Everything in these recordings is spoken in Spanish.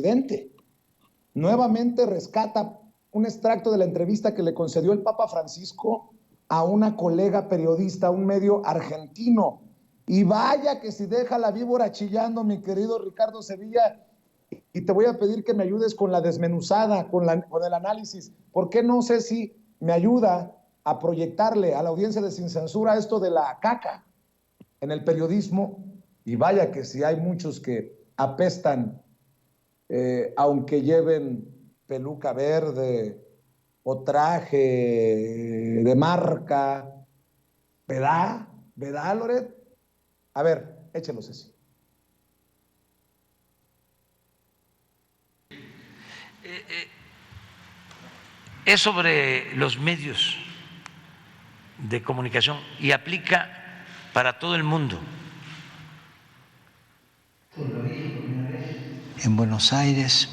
presidente. Nuevamente rescata un extracto de la entrevista que le concedió el Papa Francisco a una colega periodista, un medio argentino. Y vaya que si deja la víbora chillando, mi querido Ricardo Sevilla, y te voy a pedir que me ayudes con la desmenuzada, con el análisis. ¿Por qué no sé si me ayuda a proyectarle a la audiencia de Sin Censura esto de la caca en el periodismo? Y vaya que si hay muchos que apestan, aunque lleven peluca verde o traje de marca, ¿verdad? ¿Verdad, Loret? A ver, échelos así. Es sobre los medios de comunicación y aplica para todo el mundo. Lo dije por primera vez en Buenos Aires,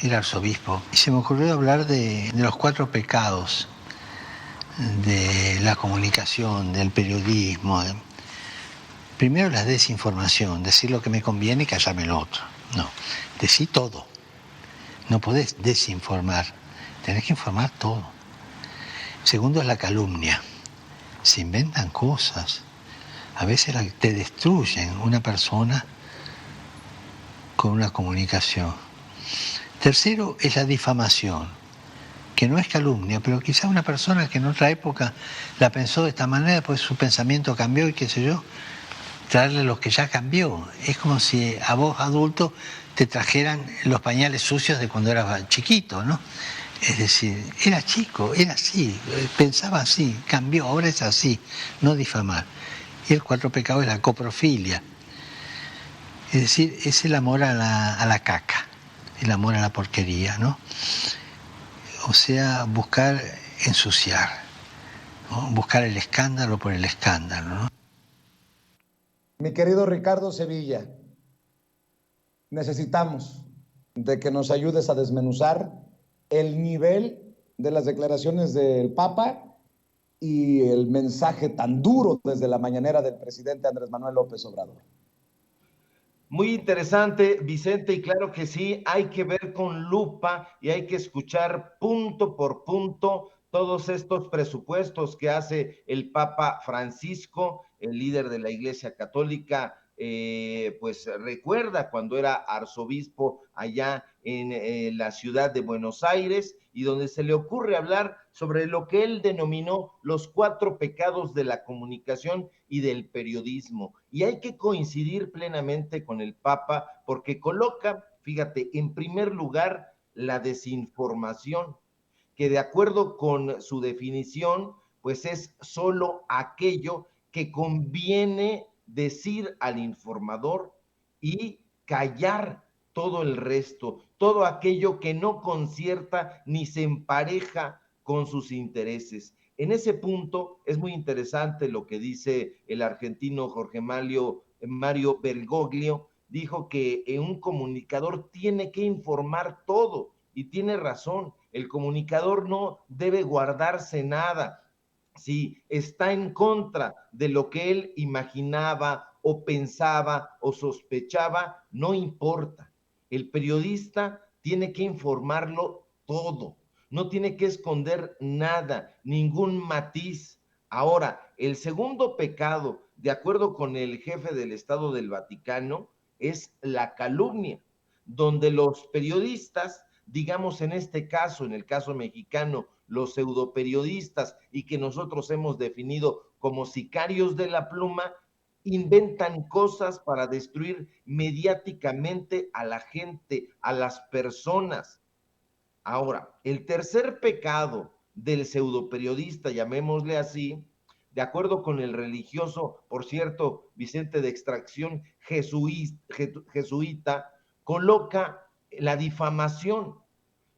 el arzobispo, y se me ocurrió hablar de los 4 pecados de la comunicación, del periodismo. Primero, la desinformación, decir lo que me conviene y callarme lo otro. No, decir todo. No podés desinformar, tenés que informar todo. Segundo es la calumnia. Se inventan cosas. A veces te destruyen una persona con una comunicación. Tercero es la difamación, que no es calumnia, pero quizá una persona que en otra época la pensó de esta manera, pues su pensamiento cambió y qué sé yo, traerle lo que ya cambió. Es como si a vos, adulto, te trajeran los pañales sucios de cuando eras chiquito, ¿no? Es decir, era chico, era así, pensaba así, cambió, ahora es así, no difamar. Y el 4 pecado es la coprofilia. Es decir, es el amor a la caca, el amor a la porquería, ¿no? O sea, buscar ensuciar, ¿no? Buscar el escándalo por el escándalo, ¿no? Mi querido Ricardo Sevilla, necesitamos de que nos ayudes a desmenuzar el nivel de las declaraciones del Papa y el mensaje tan duro desde la mañanera del presidente Andrés Manuel López Obrador. Muy interesante, Vicente, y claro que sí, hay que ver con lupa y hay que escuchar punto por punto todos estos presupuestos que hace el Papa Francisco, el líder de la Iglesia Católica. Pues recuerda cuando era arzobispo allá en la ciudad de Buenos Aires, y donde se le ocurre hablar sobre lo que él denominó los 4 pecados de la comunicación y del periodismo. Y hay que coincidir plenamente con el Papa porque coloca, fíjate, en primer lugar la desinformación, que de acuerdo con su definición, pues es solo aquello que conviene decir al informador y callar todo el resto, todo aquello que no concierta ni se empareja con sus intereses. En ese punto es muy interesante lo que dice el argentino Jorge Mario Bergoglio. Dijo que un comunicador tiene que informar todo, y tiene razón. El comunicador no debe guardarse nada. Si está en contra de lo que él imaginaba o pensaba o sospechaba, no importa. El periodista tiene que informarlo todo, no tiene que esconder nada, ningún matiz. Ahora, el segundo pecado, de acuerdo con el jefe del Estado del Vaticano, es la calumnia, donde los periodistas, digamos en este caso, en el caso mexicano, los pseudoperiodistas, y que nosotros hemos definido como sicarios de la pluma, inventan cosas para destruir mediáticamente a la gente, a las personas. Ahora, el tercer pecado del pseudoperiodista, llamémosle así, de acuerdo con el religioso, por cierto, Vicente, de extracción jesuita, coloca la difamación,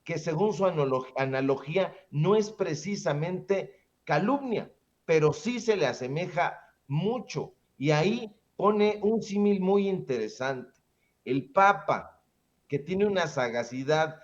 que según su analogía no es precisamente calumnia, pero sí se le asemeja mucho. Y ahí pone un símil muy interesante. El Papa, que tiene una sagacidad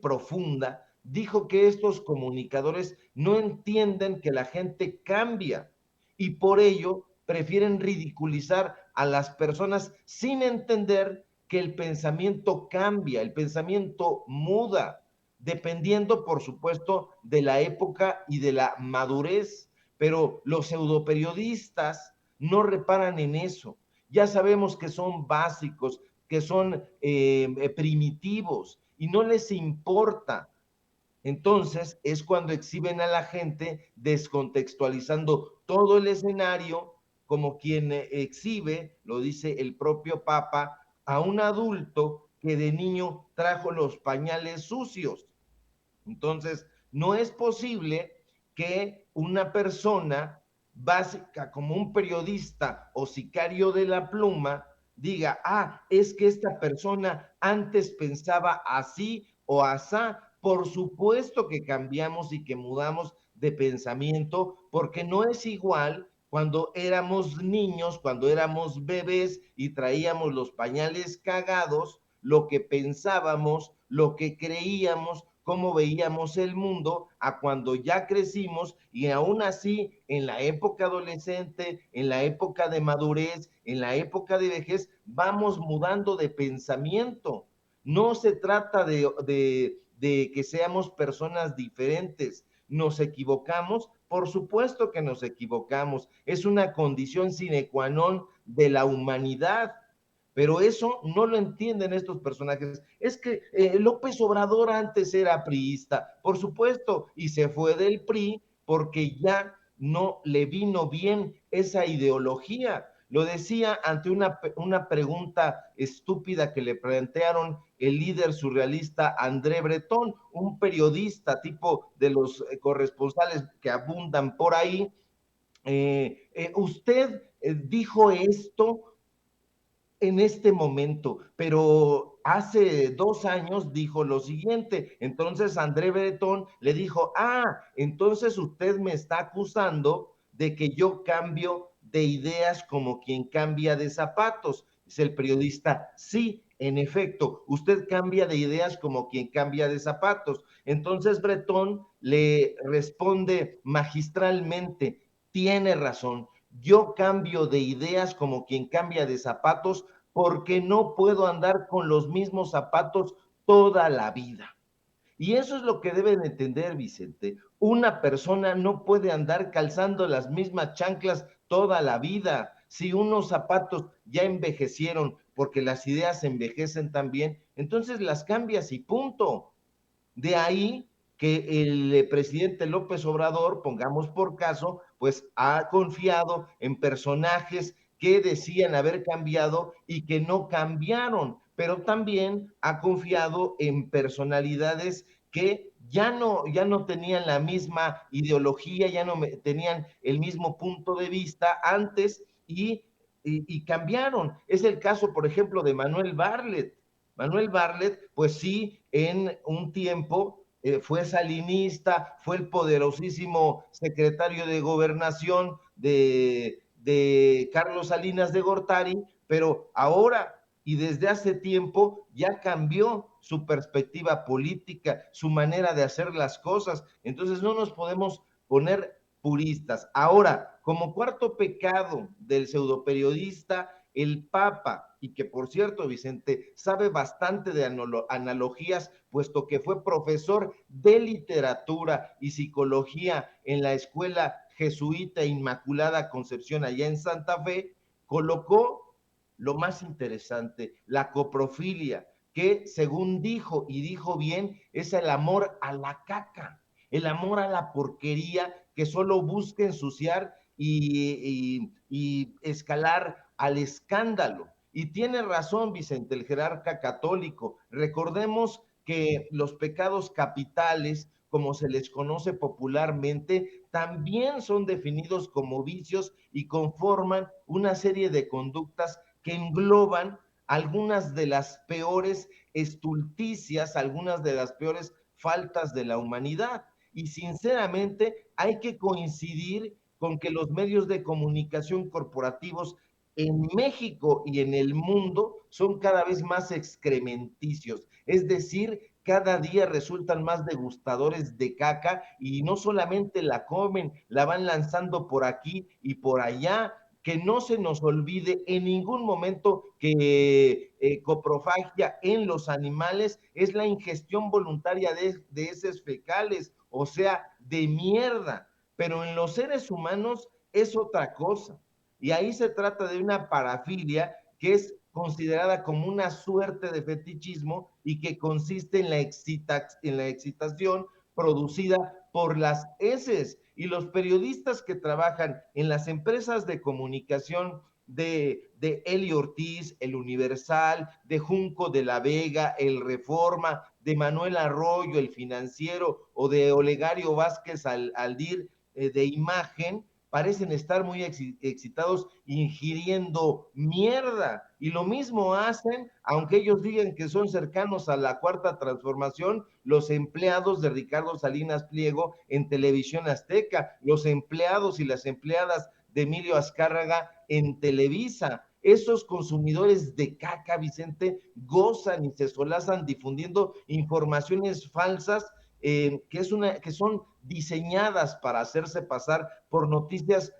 profunda, dijo que estos comunicadores no entienden que la gente cambia y por ello prefieren ridiculizar a las personas sin entender que el pensamiento cambia, el pensamiento muda, dependiendo, por supuesto, de la época y de la madurez. Pero los pseudoperiodistas no reparan en eso. Ya sabemos que son básicos, que son primitivos y no les importa. Entonces es cuando exhiben a la gente descontextualizando todo el escenario, como quien exhibe, lo dice el propio Papa, a un adulto que de niño trajo los pañales sucios. Entonces, no es posible que una persona básica como un periodista o sicario de la pluma diga, es que esta persona antes pensaba así o asá. Por supuesto que cambiamos y que mudamos de pensamiento, porque no es igual cuando éramos niños, cuando éramos bebés y traíamos los pañales cagados, lo que pensábamos, lo que creíamos, cómo veíamos el mundo, a cuando ya crecimos y aún así en la época adolescente, en la época de madurez, en la época de vejez, vamos mudando de pensamiento. No se trata de que seamos personas diferentes. ¿Nos equivocamos? Por supuesto que nos equivocamos. Es una condición sine qua non de la humanidad. Pero eso no lo entienden estos personajes. Es que López Obrador antes era priista, por supuesto, y se fue del PRI porque ya no le vino bien esa ideología. Lo decía ante una pregunta estúpida que le plantearon el líder surrealista André Breton, un periodista tipo de los corresponsales que abundan por ahí. Usted dijo esto en este momento, pero hace 2 años dijo lo siguiente. Entonces André Breton le dijo, entonces usted me está acusando de que yo cambio de ideas como quien cambia de zapatos. Dice el periodista, sí, en efecto, usted cambia de ideas como quien cambia de zapatos. Entonces Breton le responde magistralmente, tiene razón, yo cambio de ideas como quien cambia de zapatos porque no puedo andar con los mismos zapatos toda la vida. Y eso es lo que deben entender, Vicente. Una persona no puede andar calzando las mismas chanclas toda la vida. Si unos zapatos ya envejecieron porque las ideas envejecen también, entonces las cambias y punto. De ahí que el presidente López Obrador, pongamos por caso, pues ha confiado en personajes que decían haber cambiado y que no cambiaron, pero también ha confiado en personalidades que ya no tenían la misma ideología, ya no tenían el mismo punto de vista antes y cambiaron. Es el caso, por ejemplo, de Manuel Bartlett. Manuel Bartlett, pues sí, en un tiempo fue salinista, fue el poderosísimo secretario de gobernación de Carlos Salinas de Gortari, pero ahora y desde hace tiempo ya cambió su perspectiva política, su manera de hacer las cosas. Entonces no nos podemos poner puristas. Ahora, como cuarto pecado del pseudoperiodista, el Papa, y que por cierto, Vicente, sabe bastante de analogías, puesto que fue profesor de literatura y psicología en la Escuela Jesuita Inmaculada Concepción allá en Santa Fe, colocó lo más interesante, la coprofilia, que según dijo, y dijo bien, es el amor a la caca, el amor a la porquería que solo busca ensuciar y escalar al escándalo. Y tiene razón Vicente, el jerarca católico. Recordemos que los pecados capitales, como se les conoce popularmente, también son definidos como vicios y conforman una serie de conductas que engloban algunas de las peores estulticias, algunas de las peores faltas de la humanidad. Y sinceramente hay que coincidir con que los medios de comunicación corporativos en México y en el mundo son cada vez más excrementicios, es decir, cada día resultan más degustadores de caca y no solamente la comen, la van lanzando por aquí y por allá, que no se nos olvide en ningún momento que coprofagia en los animales es la ingestión voluntaria de heces fecales, o sea, de mierda, pero en los seres humanos es otra cosa. Y ahí se trata de una parafilia que es considerada como una suerte de fetichismo y que consiste en la excitación producida por las heces. Y los periodistas que trabajan en las empresas de comunicación de Eli Ortiz, El Universal, de Junco de la Vega, El Reforma, de Manuel Arroyo, El Financiero, o de Olegario Vázquez Aldir, de Imagen, parecen estar muy excitados ingiriendo mierda. Y lo mismo hacen, aunque ellos digan que son cercanos a la Cuarta Transformación, los empleados de Ricardo Salinas Pliego en Televisión Azteca, los empleados y las empleadas de Emilio Azcárraga en Televisa. Esos consumidores de caca, Vicente, gozan y se solazan difundiendo informaciones falsas que son diseñadas para hacerse pasar por noticias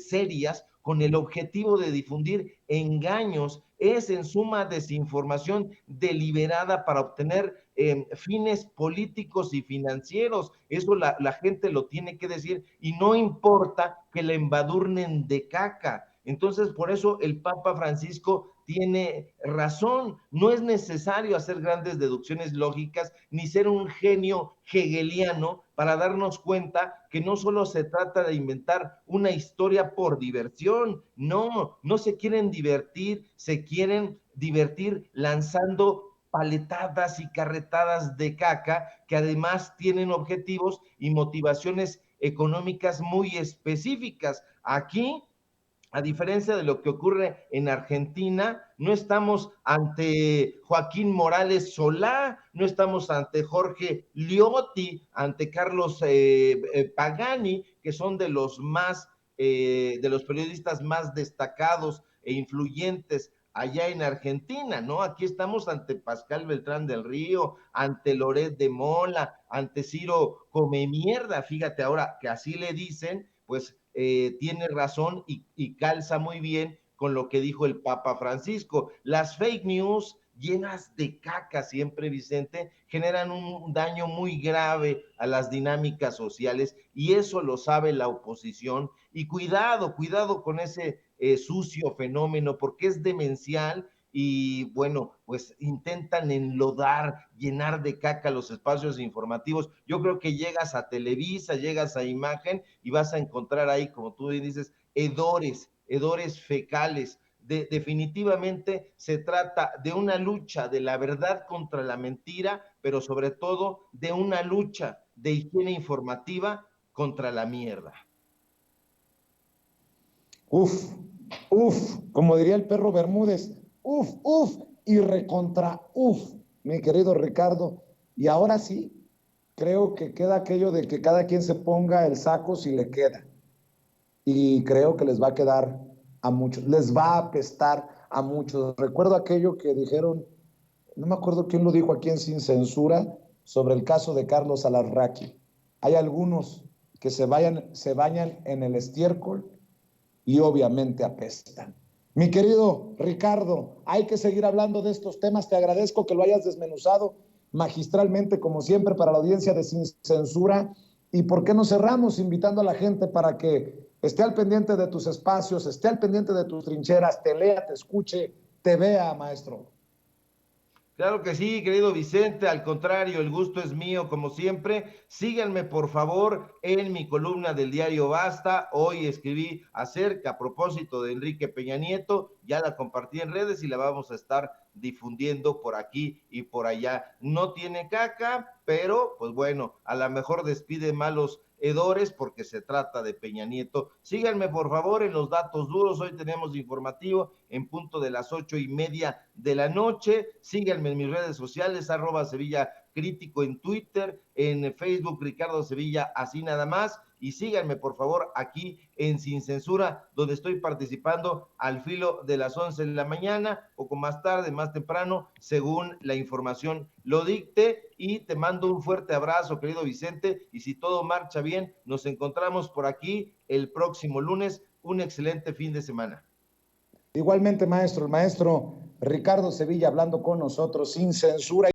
serias con el objetivo de difundir engaños. Es en suma desinformación deliberada para obtener fines políticos y financieros. Eso la gente lo tiene que decir y no importa que la embadurnen de caca. Entonces, por eso el Papa Francisco tiene razón. No es necesario hacer grandes deducciones lógicas ni ser un genio hegeliano para darnos cuenta que no solo se trata de inventar una historia por diversión. No, no se quieren divertir, se quieren divertir lanzando paletadas y carretadas de caca que además tienen objetivos y motivaciones económicas muy específicas. Aquí, a diferencia de lo que ocurre en Argentina, no estamos ante Joaquín Morales Solá, no estamos ante Jorge Liotti, ante Carlos Pagani, que son de los periodistas más destacados e influyentes allá en Argentina, ¿no? Aquí estamos ante Pascal Beltrán del Río, ante Loret de Mola, ante Ciro Come Mierda, fíjate ahora que así le dicen, pues tiene razón y calza muy bien con lo que dijo el Papa Francisco. Las fake news llenas de caca siempre, Vicente, generan un daño muy grave a las dinámicas sociales y eso lo sabe la oposición. Y cuidado con ese sucio fenómeno porque es demencial y bueno, pues intentan enlodar, llenar de caca los espacios informativos. Yo creo que llegas a Televisa, llegas a Imagen y vas a encontrar ahí, como tú dices, hedores fecales. Definitivamente se trata de una lucha de la verdad contra la mentira, pero sobre todo de una lucha de higiene informativa contra la mierda. Uf, como diría el perro Bermúdez, y recontra mi querido Ricardo. Y ahora sí, creo que queda aquello de que cada quien se ponga el saco si le queda. Y creo que les va a quedar a muchos, les va a apestar a muchos. Recuerdo aquello que dijeron, no me acuerdo quién lo dijo aquí en Sin Censura, sobre el caso de Carlos Alarraqui. Hay algunos que se bañan en el estiércol y obviamente apestan. Mi querido Ricardo, hay que seguir hablando de estos temas. Te agradezco que lo hayas desmenuzado magistralmente, como siempre, para la audiencia de Sin Censura. ¿Y por qué no cerramos invitando a la gente para que esté al pendiente de tus espacios, esté al pendiente de tus trincheras, te lea, te escuche, te vea, maestro? Claro que sí, querido Vicente, al contrario, el gusto es mío como siempre. Síganme por favor en mi columna del diario Basta. Hoy escribí acerca, a propósito de Enrique Peña Nieto, ya la compartí en redes y la vamos a estar difundiendo por aquí y por allá. No tiene caca, pero pues bueno, a lo mejor despide malos hedores porque se trata de Peña Nieto. Síganme por favor en los datos duros. Hoy tenemos informativo en punto de las 8:30 de la noche. Síganme en mis redes sociales, @Sevilla Crítico en Twitter, en Facebook Ricardo Sevilla, así nada más. Y síganme por favor aquí en Sin Censura, donde estoy participando al filo de las 11 de la mañana, poco más tarde, más temprano, según la información lo dicte. Y te mando un fuerte abrazo, querido Vicente, y si todo marcha bien, nos encontramos por aquí el próximo lunes un excelente fin de semana. Igualmente, maestro, el maestro Ricardo Sevilla hablando con nosotros sin censura.